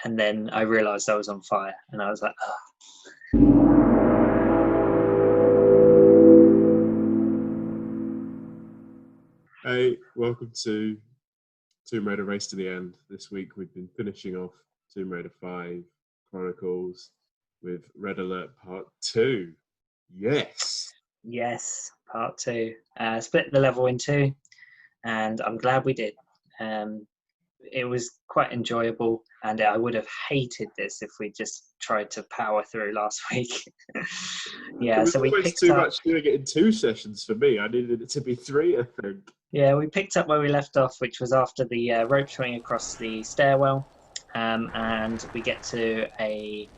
and then I realised I was on fire, and I was like, oh. Hey, welcome to Tomb Raider Race to the End. This week we've been finishing off Tomb Raider 5 Chronicles with Red Alert Part 2. Yes! Yes, Part 2. Split the level in two, and I'm glad we did. It was quite enjoyable, and I would have hated this if we just tried to power through last week. Yeah, so we picked too much doing it in 2 sessions for me. I needed it to be 3, I think. Yeah, we picked up where we left off, which was after the rope swing across the stairwell, and we get to a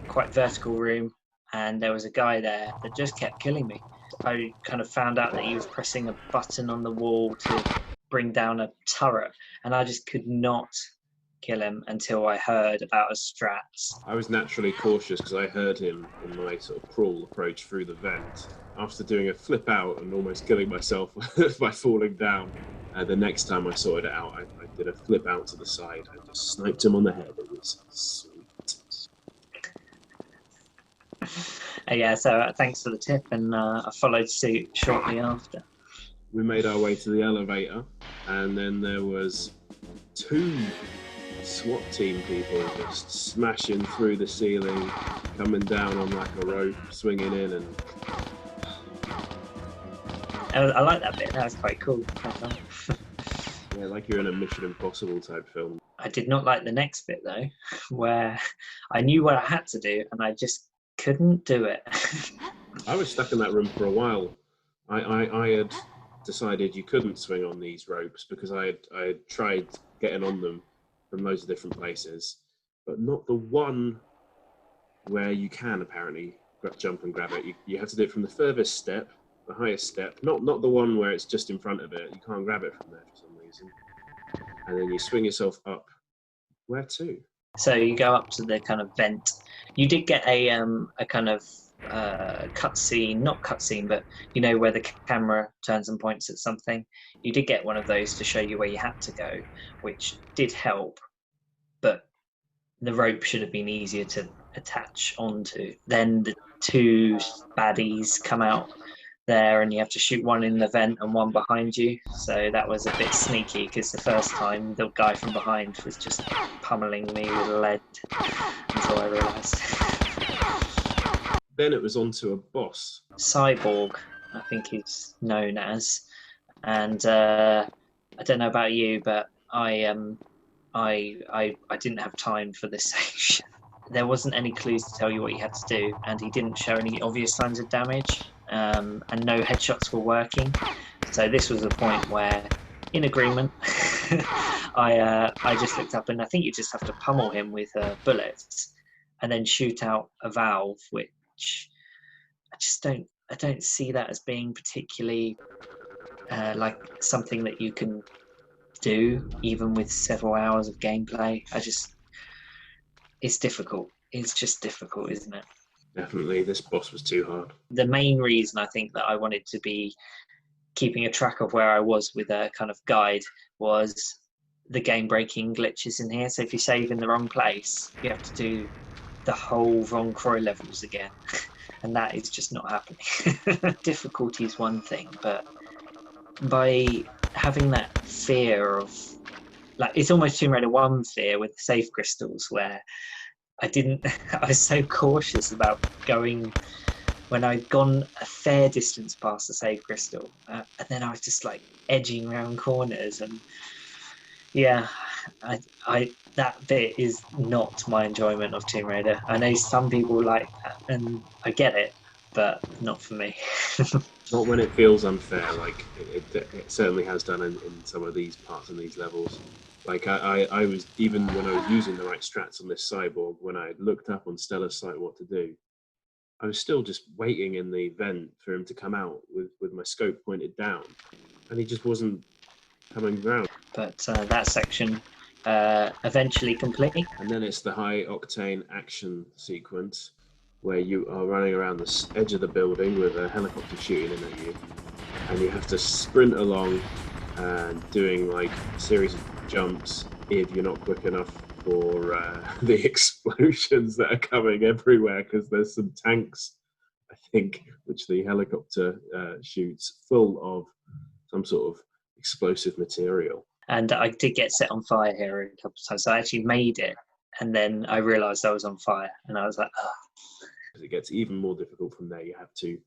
quite vertical room, and there was a guy there that just kept killing me. I kind of found out that he was pressing a button on the wall to bring down a turret, and I just could not kill him until I heard about a strats. I was naturally cautious because I heard him in my sort of crawl approach through the vent. After doing a flip out and almost killing myself by falling down, the next time I sorted it out, I did a flip out to the side. I just sniped him on the head. It was sweet. Yeah, so thanks for the tip, and I followed suit shortly after. We made our way to the elevator, and then there was 2 SWAT team people just smashing through the ceiling, coming down on like a rope, swinging in, and I like that bit. That was quite cool. yeah, like you're in a Mission Impossible type film. I did not like the next bit though, where I knew what I had to do and I just couldn't do it. I was stuck in that room for a while. I had decided you couldn't swing on these ropes because I had tried getting on them from loads of different places, but not the one where you can apparently jump and grab it. You have to do it from the furthest step, the highest step, not the one where it's just in front of it. You can't grab it from there for some reason. And then you swing yourself up. Where to? So you go up to the kind of vent. You did get a kind of cutscene, not cutscene, but you know where the camera turns and points at something. You did get one of those to show you where you had to go, which did help, but the rope should have been easier to attach onto. Then the 2 baddies come out there and you have to shoot one in the vent and one behind you, so that was a bit sneaky because the first time the guy from behind was just pummeling me with lead until I realised. Then it was onto a boss. Cyborg, I think he's known as, and I don't know about you, but I didn't have time for this section. There wasn't any clues to tell you what you had to do, and he didn't show any obvious signs of damage, and no headshots were working. So this was a point where, in agreement, I just looked up, and I think you just have to pummel him with bullets, and then shoot out a valve, which I don't see that as being particularly like something that you can do even with several hours of gameplay. It's difficult. It's just difficult, isn't it? Definitely, this boss was too hard. The main reason I think that I wanted to be keeping a track of where I was with a kind of guide was the game-breaking glitches in here. So if you save in the wrong place, you have to do the whole Von Croy levels again, and that is just not happening. Difficulty is one thing, but by having that fear of, like, it's almost Tomb Raider 1 fear with save crystals, where I was so cautious about going when I'd gone a fair distance past the save crystal, and then I was just like edging around corners, and yeah, I that bit is not my enjoyment of Tomb Raider. I know some people like that, and I get it, but not for me. Not when it feels unfair, like it certainly has done in some of these parts and these levels. Like I was, even when I was using the right strats on this cyborg, when I looked up on Stella's site what to do, I was still just waiting in the vent for him to come out with my scope pointed down, and he just wasn't coming around. But that section eventually complete. And then it's the high octane action sequence where you are running around the edge of the building with a helicopter shooting in at you, and you have to sprint along and doing like a series of jumps if you're not quick enough for the explosions that are coming everywhere, because there's some tanks, I think, which the helicopter shoots, full of some sort of explosive material. And I did get set on fire here a couple of times. So I actually made it, and then I realised I was on fire, and I was like, oh. It gets even more difficult from there. You have to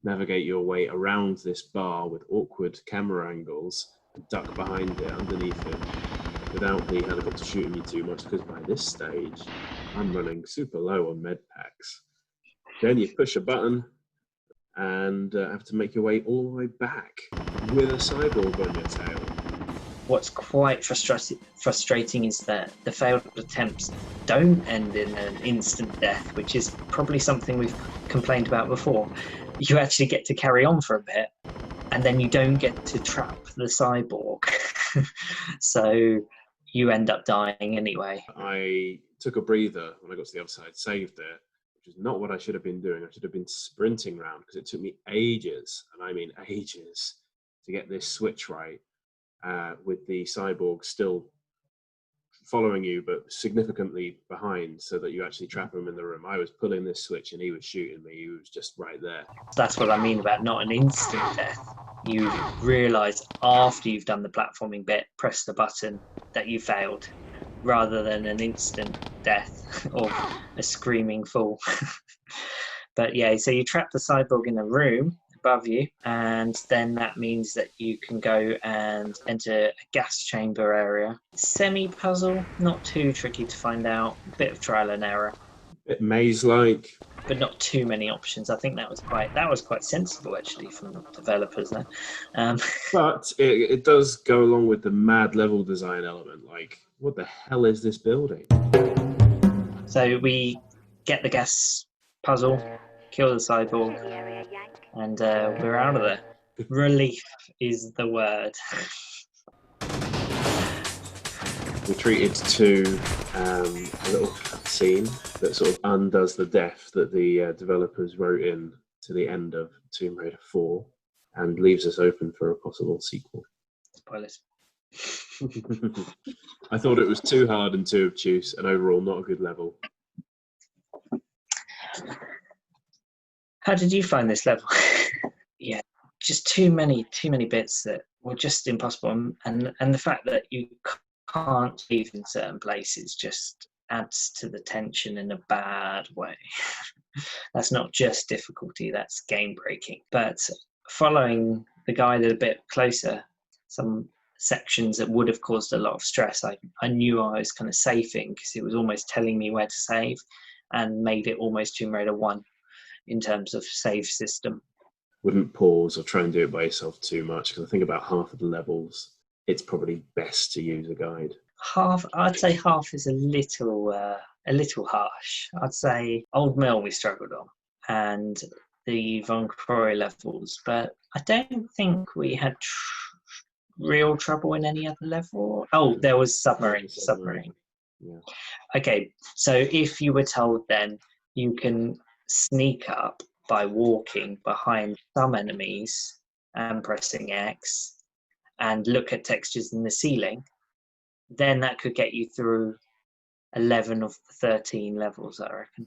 navigate your way around this bar with awkward camera angles and duck behind it, underneath it, without the helicopter shooting you too much, because by this stage, I'm running super low on med packs. Then you push a button and have to make your way all the way back with a cyborg on your tail. What's quite frustrating is that the failed attempts don't end in an instant death, which is probably something we've complained about before. You actually get to carry on for a bit, and then you don't get to trap the cyborg. So you end up dying anyway. I took a breather when I got to the other side, saved it, which is not what I should have been doing. I should have been sprinting around, because it took me ages, and I mean ages, to get this switch right, with the cyborg still following you, but significantly behind, so that you actually trap him in the room. I was pulling this switch and he was shooting me. He was just right there. That's what I mean about not an instant death. You realise after you've done the platforming bit, press the button, that you failed, rather than an instant death or a screaming fall. But yeah, so you trap the cyborg in a room above you, and then that means that you can go and enter a gas chamber area. Semi-puzzle, not too tricky to find out, a bit of trial and error. Bit maze-like. But not too many options. I think that was quite sensible actually from the developers there. But it does go along with the mad level design element. Like, what the hell is this building? So we get the gas puzzle, kill the cyborg, and we're out of there. Relief is the word. We're treated to a little cutscene that sort of undoes the death that the developers wrote in to the end of Tomb Raider 4 and leaves us open for a possible sequel. Spoilers. I thought it was too hard and too obtuse, and overall not a good level. How did you find this level? Yeah, just too many bits that were just impossible, and the fact that you can't leave in certain places just adds to the tension in a bad way. That's not just difficulty, that's game breaking. But following the guide a bit closer, some sections that would have caused a lot of stress, I knew I was kind of safing, because it was almost telling me where to save, and made it almost Tomb Raider 1 in terms of save system. Wouldn't pause or try and do it by yourself too much, because I think about half of the levels, it's probably best to use a guide. I'd say half is a little harsh. I'd say Old Mill we struggled on, and the Von Croy levels, but I don't think we had real trouble in any other level. Oh, there was submarine. Yeah. Okay, so if you were told then you can sneak up by walking behind some enemies and pressing X and look at textures in the ceiling, then that could get you through 11 of the 13 levels, I reckon.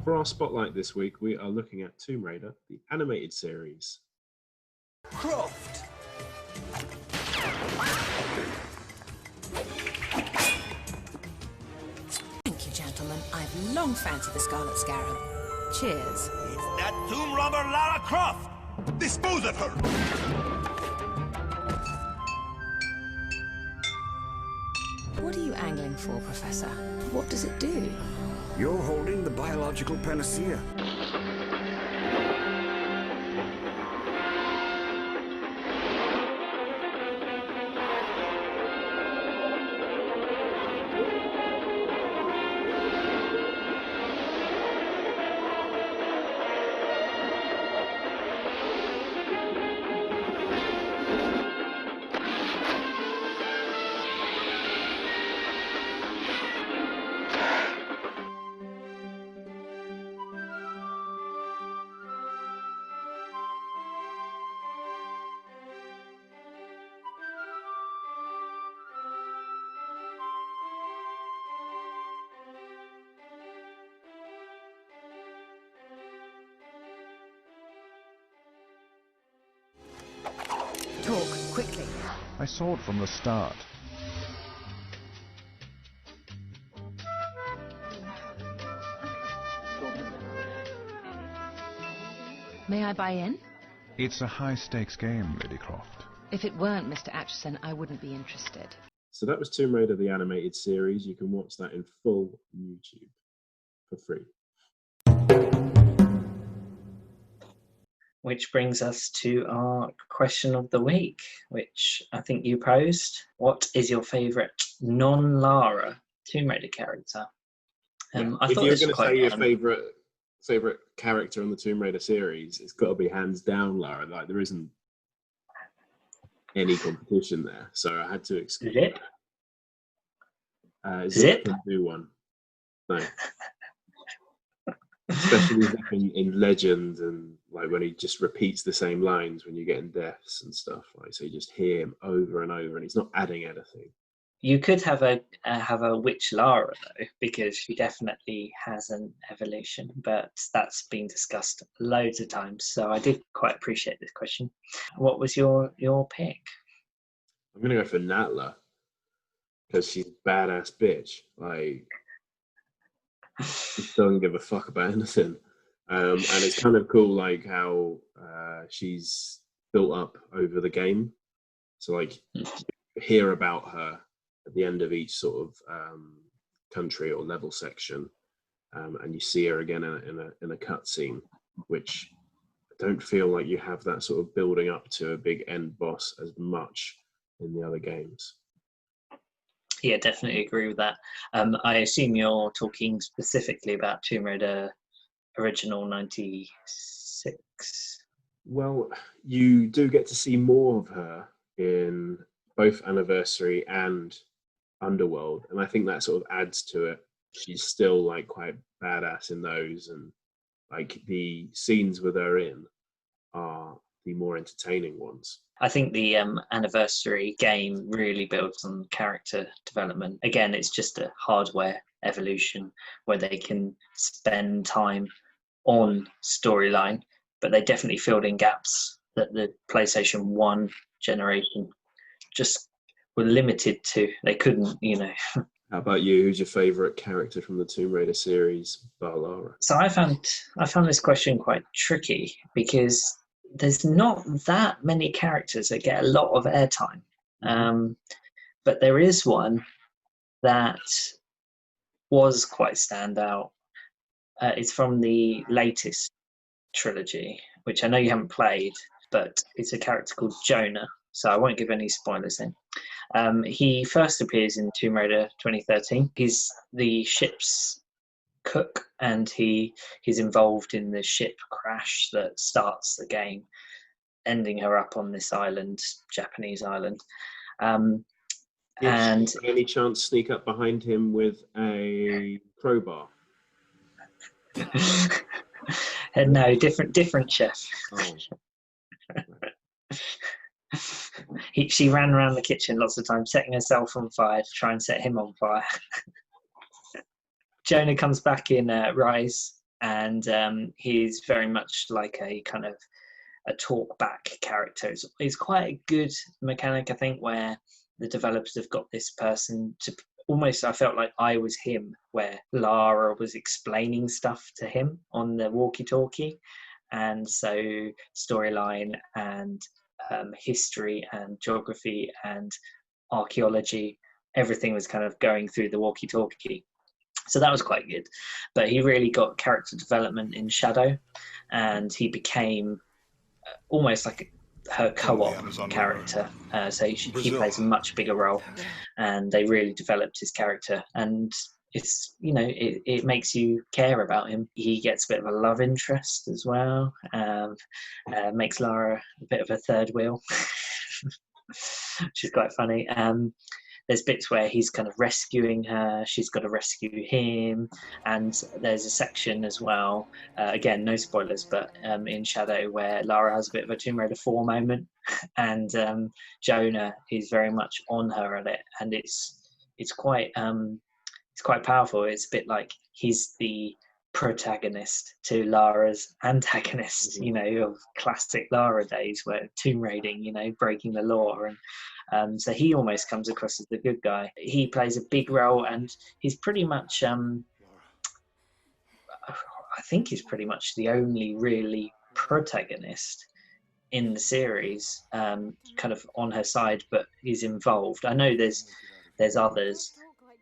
For our spotlight this week, we are looking at Tomb Raider, the animated series. Croft! Thank you, gentlemen. I've long fancied the Scarlet Scarab. Cheers. It's that tomb robber Lara Croft! Dispose of her! What are you angling for, Professor? What does it do? You're holding the biological panacea. I saw it from the start. May I buy in? It's a high-stakes game, Lady Croft. If it weren't Mr. Atchison, I wouldn't be interested. So that was Tomb Raider, the animated series. You can watch that in full YouTube for free. Which brings us to our question of the week, which I think you posed. What is your favourite non-Lara Tomb Raider character? I if thought you're this going was to quite say your fun. favorite character in the Tomb Raider series, it's got to be hands down Lara. Like, there isn't any competition there, so I had to exclude Zip? that. Zip? Can do one. No. Especially in Legend, and like when he just repeats the same lines when you get in deaths and stuff. Like, so you just hear him over and over, and he's not adding anything. You could have a witch Lara though, because she definitely has an evolution, but that's been discussed loads of times. So I did quite appreciate this question. What was your pick? I'm gonna go for Natla because she's a badass bitch. Like, she doesn't give a fuck about anything, and it's kind of cool, like how she's built up over the game. So like, you hear about her at the end of each sort of country or level section, and you see her again in a cutscene, which I don't feel like you have that sort of building up to a big end boss as much in the other games. Yeah, definitely agree with that. I assume you're talking specifically about Tomb Raider original 96. Well, you do get to see more of her in both Anniversary and Underworld, and I think that sort of adds to it. She's still like quite badass in those, and like the scenes with her in are the more entertaining ones. I think the Anniversary game really builds on character development. Again, it's just a hardware evolution where they can spend time on storyline, but they definitely filled in gaps that the PlayStation 1 generation just were limited to. They couldn't, How about you? Who's your favourite character from the Tomb Raider series, bar Lara? So I found this question quite tricky because there's not that many characters that get a lot of airtime. But there is one that was quite standout. It's from the latest trilogy, which I know you haven't played, but it's a character called Jonah. So I won't give any spoilers in. He first appears in Tomb Raider 2013. He's the ship's cook, and he's involved in the ship crash that starts the game, ending her up on this island, Japanese island. And any chance sneak up behind him with a crowbar? No, different chef. Oh. She ran around the kitchen lots of times, setting herself on fire to try and set him on fire. Jonah comes back in Rise, and he's very much like a kind of a talk back character. It's quite a good mechanic, I think, where the developers have got this person to almost, I felt like I was him, where Lara was explaining stuff to him on the walkie-talkie. And so storyline and history and geography and archaeology, everything was kind of going through the walkie-talkie. So that was quite good. But he really got character development in Shadow, and he became almost like her co-op character. So he plays a much bigger role, and they really developed his character. And it's, it makes you care about him. He gets a bit of a love interest as well. Makes Lara a bit of a third wheel, which is quite funny. There's bits where he's kind of rescuing her, she's got to rescue him, and there's a section as well, again, no spoilers, but in Shadow, where Lara has a bit of a Tomb Raider 4 moment, and Jonah is very much on her at it, and it's quite powerful. It's a bit like he's the protagonist to Lara's antagonist, of classic Lara days where tomb raiding, breaking the law. And so he almost comes across as the good guy. He plays a big role, and he's pretty much, I think he's pretty much the only really protagonist in the series, kind of on her side, but he's involved. I know there's others,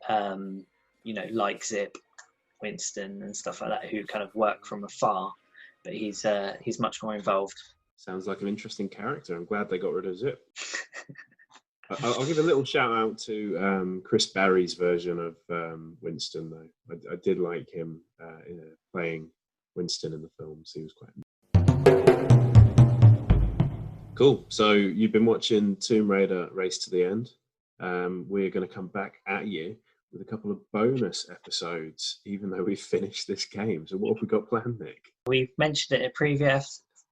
like Zip, Winston and stuff like that, who kind of work from afar, but he's much more involved. Sounds like an interesting character. I'm glad they got rid of Zip. I'll give a little shout out to Chris Barry's version of Winston, though. I did like him playing Winston in the films. He was quite cool. So you've been watching Tomb Raider Race to the End. We're going to come back at you with a couple of bonus episodes, even though we've finished this game. So what have we got planned, Nick? We've mentioned it in a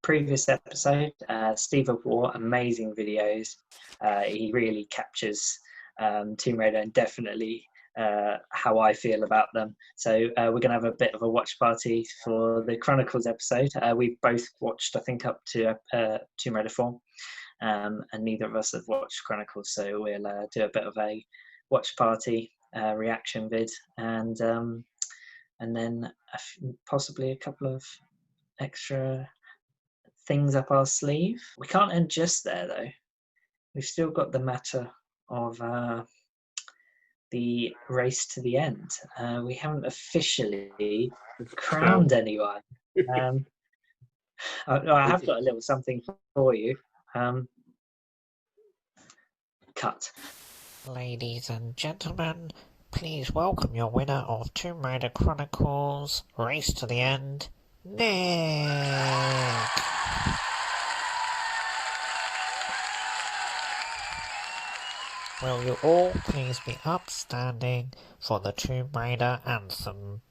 previous episode. Steve of War, amazing videos. He really captures Tomb Raider and definitely how I feel about them. So we're going to have a bit of a watch party for the Chronicles episode. We've both watched, I think, up to Tomb Raider 4, and neither of us have watched Chronicles, so we'll do a bit of a watch party reaction vid, and then possibly a couple of extra things up our sleeve. We can't end just there, though. We've still got the matter of the race to the end. We haven't officially crowned anyone. I have got a little something for you. Cut. Ladies and gentlemen, please welcome your winner of Tomb Raider Chronicles Race to the End, Nick! Will you all please be upstanding for the Tomb Raider anthem?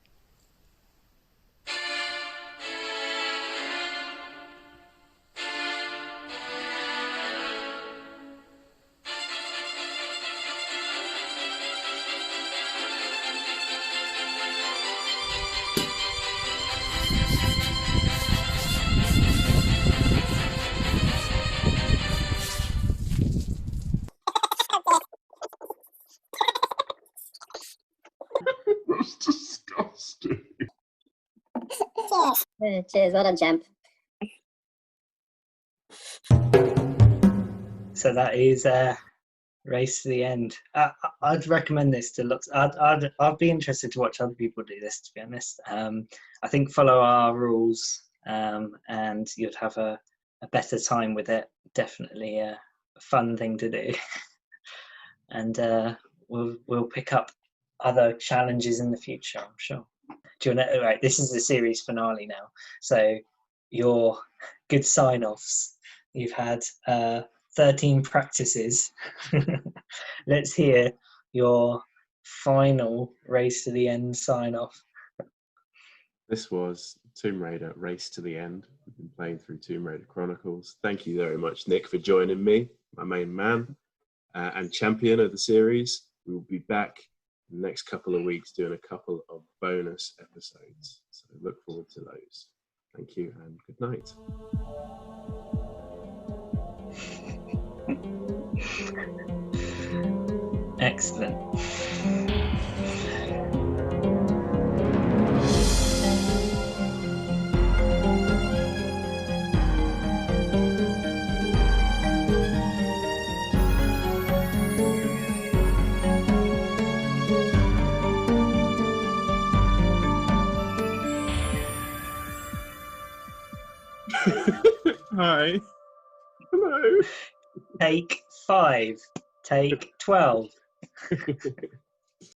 That's disgusting. Cheers, well done, champ. So that is Race to the End. I'd recommend this to look. I'd be interested to watch other people do this, to be honest. I think follow our rules, and you'd have a better time with it. Definitely a fun thing to do. And we'll pick up other challenges in the future, I'm sure. Do you want to, right, this is the series finale now. So your good sign-offs. You've had 13 practices. Let's hear your final Race to the End sign-off. This was Tomb Raider Race to the End. We've been playing through Tomb Raider Chronicles. Thank you very much, Nick, for joining me, my main man and champion of the series. We will be back in the next couple of weeks doing a couple of bonus episodes. So look forward to those. Thank you and good night. Excellent. Hi. Hello. Take 5. Take 12.